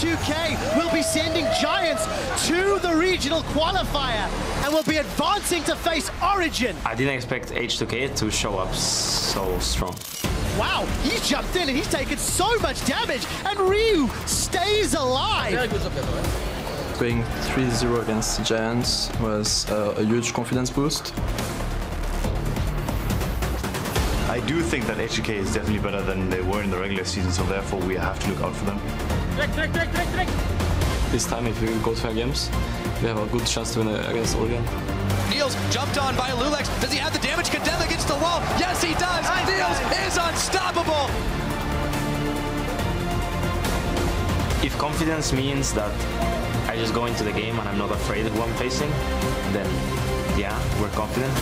h2K will be sending Giants to the regional qualifier and will be advancing to face Origen. I didn't expect h2K to show up so strong. Wow, he's jumped in and he's taken so much damage, and Ryu stays alive. Going 3-0 against Giants was a huge confidence boost. I do think that h2K is definitely better than they were in the regular season, so therefore we have to look out for them. This time, if we go to our games, we have a good chance to win against Origen. Niels jumped on by Lulex. Does he have the damage? Condemn against the wall. Yes, he does. Niels is unstoppable. If confidence means that I just go into the game and I'm not afraid of who I'm facing, then yeah, we're confident.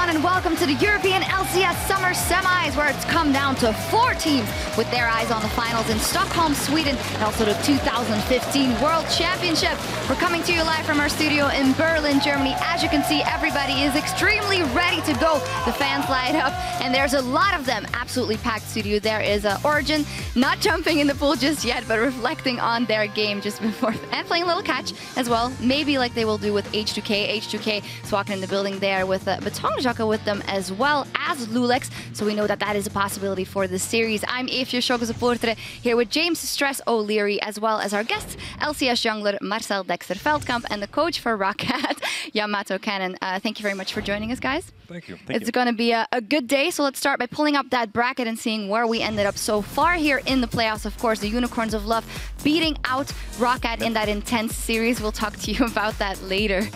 And welcome to the European LCS Summer Semis, where it's come down to 4 teams with their eyes on the finals in Stockholm, Sweden, and also the 2015 World Championship. We're coming to you live from our studio in Berlin, Germany. As you can see, everybody is extremely ready to go. The fans light up, and there's a lot of them. Absolutely packed studio. There is Origen, not jumping in the pool just yet, but reflecting on their game just before, and playing a little catch as well, maybe like they will do with h2K. h2K is walking in the building there with h2K with them as well as Lulex, so we know that that is a possibility for this series. I'm h2K supporter here with James Stress O'Leary, as well as our guests, LCS jungler Marcel Dexter-Veldkamp and the coach for Rocket, Yamato Cannon. Thank you very much for joining us, guys. Thank you. It's going to be a good day, so let's start by pulling up that bracket and seeing where we ended up so far here in the playoffs. Of course, the Unicorns of Love beating out Rocket in that intense series. We'll talk to you about that later.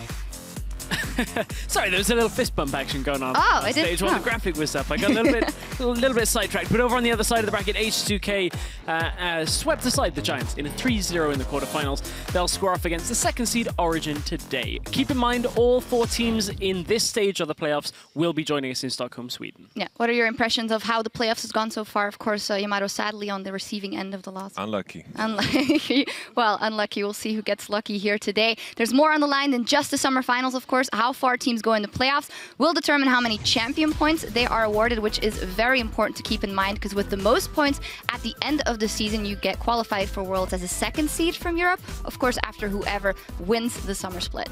Sorry, there was a little fist bump action going on on stage while the graphic was up. I got a little bit sidetracked. But over on the other side of the bracket, h2K swept aside the Giants in a 3-0 in the quarterfinals. They'll square off against the second seed Origen today. Keep in mind, all 4 teams in this stage of the playoffs will be joining us in Stockholm, Sweden. Yeah. What are your impressions of how the playoffs has gone so far? Of course, Yamato sadly on the receiving end of the loss. Unlucky. Unlucky. Well, unlucky. We'll see who gets lucky here today. There's more on the line than just the summer finals, of course. How far teams go in the playoffs will determine how many champion points they are awarded, which is very important to keep in mind, because with the most points at the end of the season, you get qualified for Worlds as a second seed from Europe, of course, after whoever wins the summer split.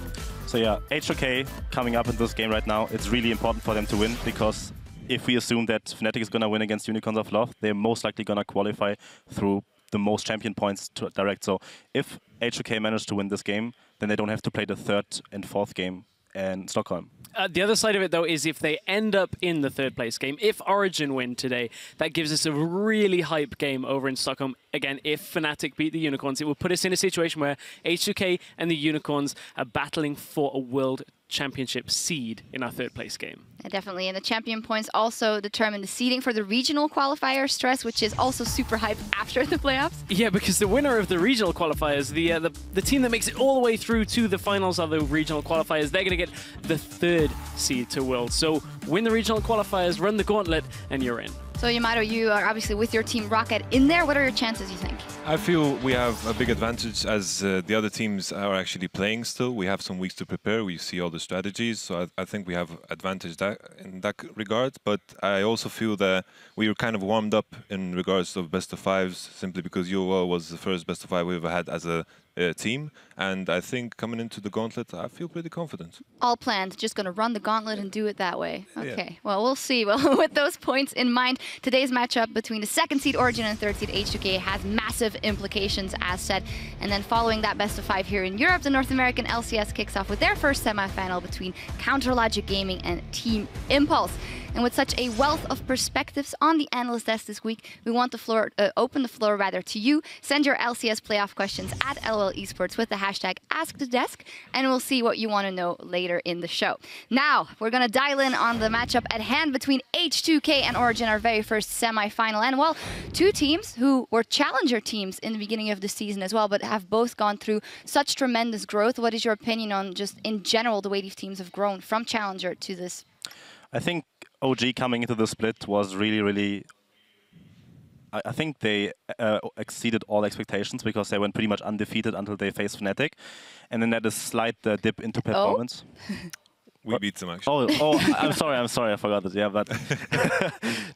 So yeah, h2K coming up in this game right now, it's really important for them to win, because if we assume that Fnatic is going to win against Unicorns of Love, they're most likely going to qualify through the most champion points to direct. So if h2K manage to win this game, then they don't have to play the 3rd and 4th game in Stockholm. The other side of it, though, is if they end up in the 3rd place game, if Origen win today, that gives us a really hype game over in Stockholm. Again, if Fnatic beat the Unicorns, it will put us in a situation where h2K and the Unicorns are battling for a World Championship seed in our 3rd place game. Yeah, definitely, and the champion points also determine the seeding for the regional qualifier, Stress, which is also super hype after the playoffs. Yeah, because the winner of the regional qualifiers, the team that makes it all the way through to the finals of the regional qualifiers, they're going to get the 3rd seed to Worlds. So win the regional qualifiers, run the gauntlet, and you're in. So Yamato, you are obviously with your team Rocket in there. What are your chances, you think? I feel we have a big advantage as the other teams are actually playing still. We have some weeks to prepare. We see all the strategies. So I think we have advantage in that regard. But I also feel that we were kind of warmed up in regards of best of 5s, simply because UOL was the first best of 5 we ever had as a team. And I think coming into the gauntlet, I feel pretty confident. All planned, just going to run the gauntlet and do it that way. Okay, yeah. Well, we'll see. Well, with those points in mind, today's matchup between the 2nd seed Origen and 3rd seed h2K has massive implications, as said. And then following that best of 5 here in Europe, the North American LCS kicks off with their first semi-final between Counterlogic Gaming and Team Impulse. And with such a wealth of perspectives on the analyst desk this week, we want the open the floor to you. Send your LCS playoff questions at LOL Esports with the hashtag AskTheDesk, and we'll see what you want to know later in the show. Now, we're going to dial in on the matchup at hand between h2K and Origen, our very first semi-final. And, well, 2 teams who were challenger teams in the beginning of the season as well, but have both gone through such tremendous growth. What is your opinion on just, in general, the way these teams have grown from challenger to this? I think OG coming into the split was really... I think they exceeded all expectations because they went pretty much undefeated until they faced Fnatic. And then they had a slight dip into performance. We beat them, actually. I'm sorry, I forgot it. Yeah, but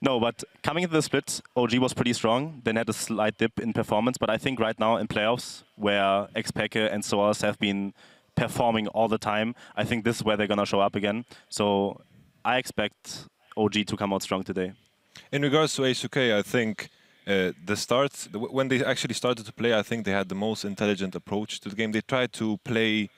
no, but coming into the split, OG was pretty strong. Then had a slight dip in performance, but I think right now in playoffs, where h2K and Soaz have been performing all the time, I think this is where they're gonna show up again. So I expect OG to come out strong today. In regards to h2K, I think when they actually started to play, I think they had the most intelligent approach to the game. They tried to play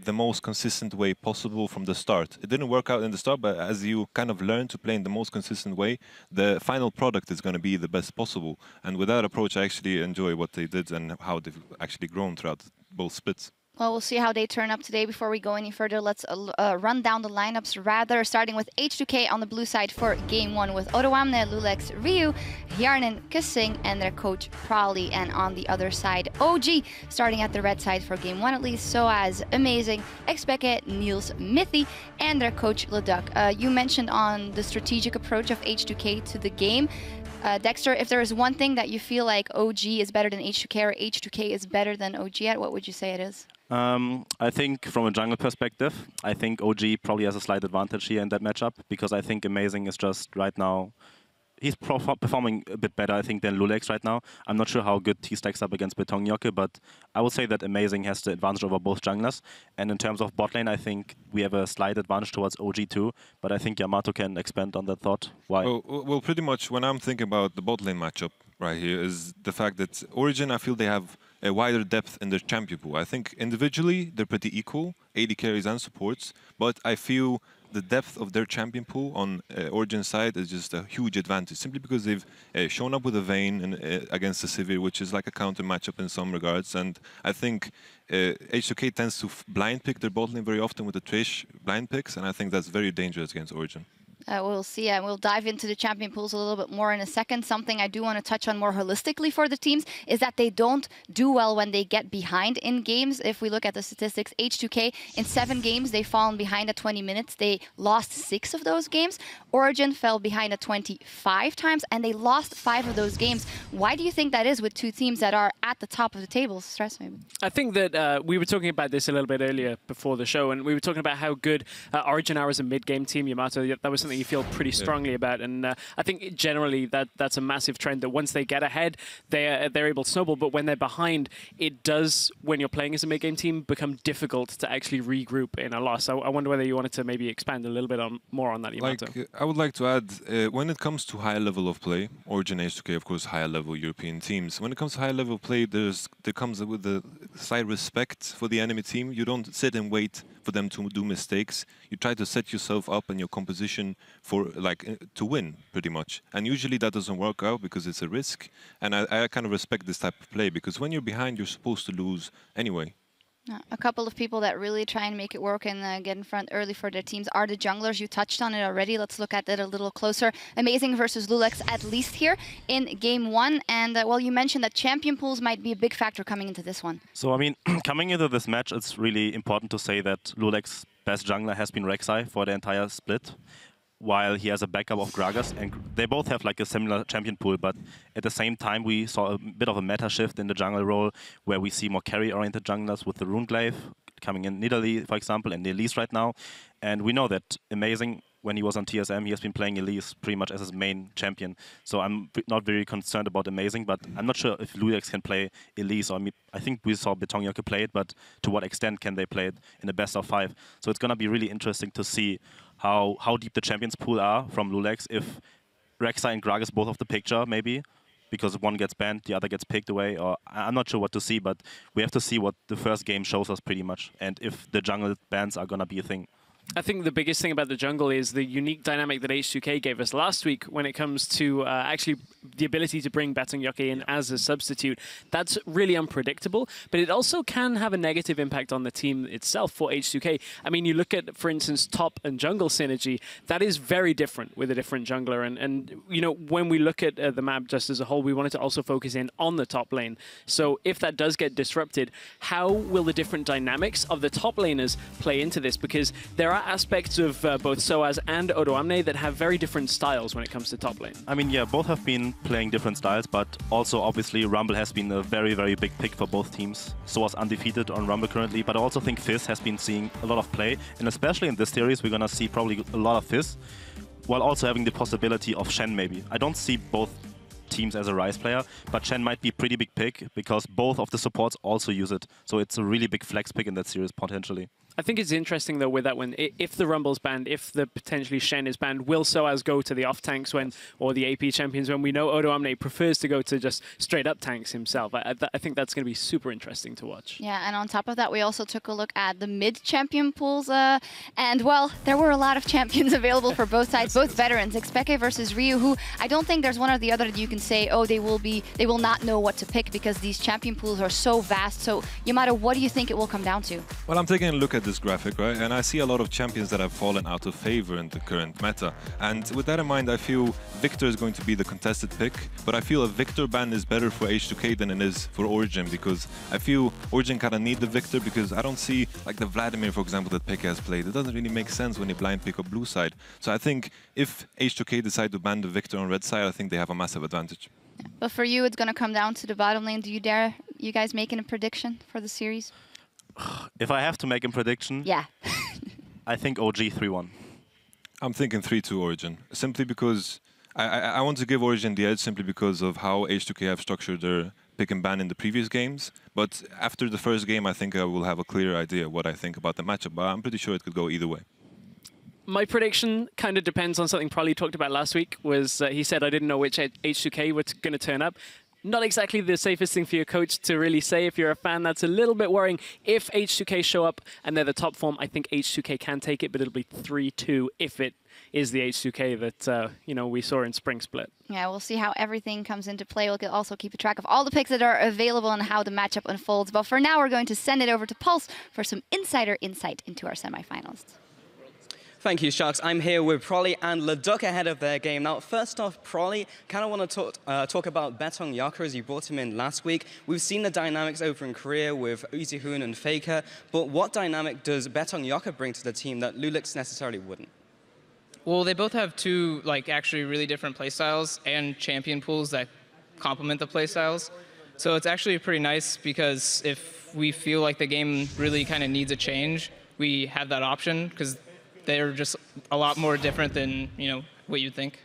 the most consistent way possible from the start. It didn't work out in the start, but as you kind of learn to play in the most consistent way, the final product is going to be the best possible. And with that approach, I actually enjoy what they did and how they've actually grown throughout both splits. Well, we'll see how they turn up today. Before we go any further, let's run down the lineups rather, starting with h2K on the blue side for Game 1 with Odoamne, Lulex, Ryu, Hjarnen, Kissing, and their coach Prowley. And on the other side, OG, starting at the red side for Game 1 at least, Soaz, Amazing, h2K, Niels, Mithy, and their coach Leduc. You mentioned on the strategic approach of h2K to the game. Dexter, if there is one thing that you feel like OG is better than h2K or h2K is better than OG at, what would you say it is? I think from a jungle perspective, I think OG probably has a slight advantage here in that matchup because I think Amazing is just right now, he's performing a bit better, I think, than Lulex right now. I'm not sure how good he stacks up against Betongnjokke, but I would say that Amazing has the advantage over both junglers. And in terms of bot lane, I think we have a slight advantage towards OG too, but I think Yamato can expand on that thought. Why? Well, pretty much when I'm thinking about the bot lane matchup right here is the fact that Origen, I feel they have a wider depth in their champion pool. I think individually they're pretty equal, AD carries and supports, but I feel the depth of their champion pool on Origen's side is just a huge advantage, simply because they've shown up with a Vayne against the Sivir, which is like a counter matchup in some regards. And I think h2K tends to blind pick their bot lane very often with the Trish blind picks, and I think that's very dangerous against Origen. We'll see. We'll dive into the champion pools a little bit more in a second. Something I do want to touch on more holistically for the teams is that they don't do well when they get behind in games. If we look at the statistics, h2K, in 7 games, they've fallen behind at 20 minutes. They lost 6 of those games. Origen fell behind at 25 times, and they lost 5 of those games. Why do you think that is with two teams that are at the top of the table? Stress, maybe. I think that we were talking about this a little bit earlier before the show, and we were talking about how good Origen are as a mid-game team. Yamato, that was something you feel pretty strongly about, and I think generally that's a massive trend that once they get ahead, they're able to snowball. But when they're behind, it does, when you're playing as a mid-game team, become difficult to actually regroup in a loss. I wonder whether you wanted to maybe expand a little bit more on that, Yamato. I would like to add, when it comes to high level of play, Origen, h2K, of course, higher level European teams. When it comes to high level play, there comes with the slight respect for the enemy team. You don't sit and wait for them to do mistakes. You try to set yourself up and your composition for to win, pretty much. And usually that doesn't work out because it's a risk. And I kind of respect this type of play because when you're behind, you're supposed to lose anyway. A couple of people that really try and make it work and get in front early for their teams are the junglers. You touched on it already. Let's look at it a little closer. Amazing versus Lulex, at least here in Game 1. And, well, you mentioned that champion pools might be a big factor coming into this one. So, I mean, coming into this match, it's really important to say that Lulex's best jungler has been Rek'Sai for the entire split, while he has a backup of Gragas, and they both have like a similar champion pool, but at the same time we saw a bit of a meta shift in the jungle role where we see more carry-oriented junglers with the Runeglaive coming in Nidalee, for example, and Elise right now. And we know that Amazing, when he was on TSM, he has been playing Elise pretty much as his main champion. So I'm not very concerned about Amazing, but I'm not sure if Lulex can play Elise. Or I think we saw Betongnjokke play it, but to what extent can they play it in the best of 5? So it's going to be really interesting to see how deep the champions pool are from Lulex. If Rek'Sai and Gragas both off the picture, maybe, because one gets banned, the other gets picked away, or I'm not sure what to see, but we have to see what the first game shows us pretty much, and if the jungle bans are going to be a thing. I think the biggest thing about the jungle is the unique dynamic that h2K gave us last week when it comes to actually the ability to bring Betongnjokke in as a substitute. That's really unpredictable, but it also can have a negative impact on the team itself for h2K. I mean, you look at, for instance, top and jungle synergy. That is very different with a different jungler. And you know, when we look at the map just as a whole, we wanted to also focus in on the top lane. So if that does get disrupted, how will the different dynamics of the top laners play into this? Because there are aspects of both Soaz and Odoamne that have very different styles when it comes to top lane. I mean, yeah, both have been playing different styles, but also obviously Rumble has been a very, very big pick for both teams. Soaz undefeated on Rumble currently, but I also think Fizz has been seeing a lot of play, and especially in this series we're gonna see probably a lot of Fizz, while also having the possibility of Shen maybe. I don't see both teams as a Ryze player, but Shen might be a pretty big pick because both of the supports also use it. So it's a really big flex pick in that series potentially. I think it's interesting though with that one, if the Rumble's banned, if the potentially Shen is banned, will Soaz go to the off tanks when, or the AP champions when we know Odoamne prefers to go to just straight up tanks himself? I think that's going to be super interesting to watch. Yeah, and on top of that, we also took a look at the mid champion pools, and well, there were a lot of champions available for both sides, both veterans. x2K versus Ryu, who I don't think there's one or the other that you can say, oh, they will not know what to pick because these champion pools are so vast. So, Yamato, what do you think it will come down to? Well, I'm taking a look at this graphic, right? And I see a lot of champions that have fallen out of favor in the current meta. And with that in mind, I feel Victor is going to be the contested pick, but I feel a Victor ban is better for h2K than it is for Origen, because I feel Origen kind of need the Victor, because I don't see like the Vladimir, for example, that PK has played. It doesn't really make sense when they blind pick up blue side. So I think if h2K decide to ban the Victor on red side, I think they have a massive advantage. But for you, it's going to come down to the bottom lane. Do you dare, you guys, making a prediction for the series? If I have to make a prediction, yeah, I think OG 3-1. I'm thinking 3-2 Origen, simply because I want to give Origen the edge simply because of how h2K have structured their pick and ban in the previous games. But after the first game, I think I will have a clear idea what I think about the matchup. But I'm pretty sure it could go either way. My prediction kind of depends on something Prolly talked about last week, was he said I didn't know which h2K was going to turn up. Not exactly the safest thing for your coach to really say. If you're a fan, that's a little bit worrying. If h2K show up and they're the top form, I think h2K can take it, but it'll be 3-2 if it is the h2K that we saw in Spring Split. Yeah, we'll see how everything comes into play. We'll also keep a track of all the picks that are available and how the matchup unfolds. But for now, we're going to send it over to Pulse for some insider insight into our semifinals. Thank you, Sharks. I'm here with Prolly and Leduc ahead of their game. Now, first off, Prolly, kind of want to talk about Betong Yaka as you brought him in last week. We've seen the dynamics over in Korea with Uzi-Hoon and Faker, but what dynamic does Betong Yaka bring to the team that Lulix necessarily wouldn't? Well, they both have two, actually really different playstyles and champion pools that complement the playstyles. So it's actually pretty nice because if we feel like the game really kind of needs a change, we have that option because they're just a lot more different than, what you'd think.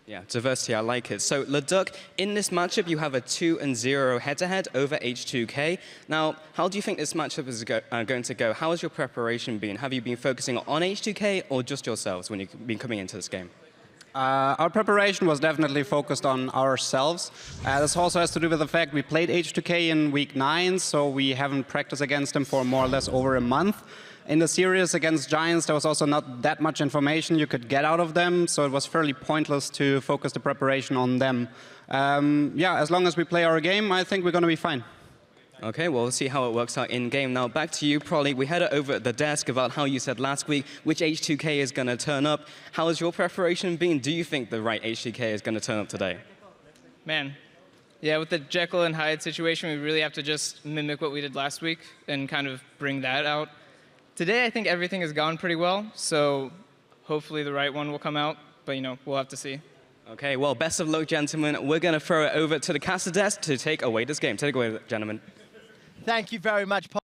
Yeah, diversity, I like it. So, Leduc, in this matchup, you have a 2-0 head-to-head over h2K. Now, how do you think this matchup is going to go? How has your preparation been? Have you been focusing on h2K or just yourselves when you've been coming into this game? Our preparation was definitely focused on ourselves. This also has to do with the fact we played h2K in week 9, so we haven't practiced against them for more or less over a month. In the series against Giants, there was also not that much information you could get out of them, so it was fairly pointless to focus the preparation on them. Yeah, as long as we play our game, I think we're going to be fine. Okay, well, we'll see how it works out in-game. Now, back to you, Prolly. We had it over at the desk about how you said last week which h2K is going to turn up. How has your preparation been? Do you think the right h2K is going to turn up today? Man, yeah, with the Jekyll and Hyde situation, we really have to just mimic what we did last week and kind of bring that out. Today, I think everything has gone pretty well, so hopefully the right one will come out, but, we'll have to see. Okay, well, best of luck, gentlemen. We're going to throw it over to the caster desk to take away this game. Take it away, gentlemen. Thank you very much, Paul.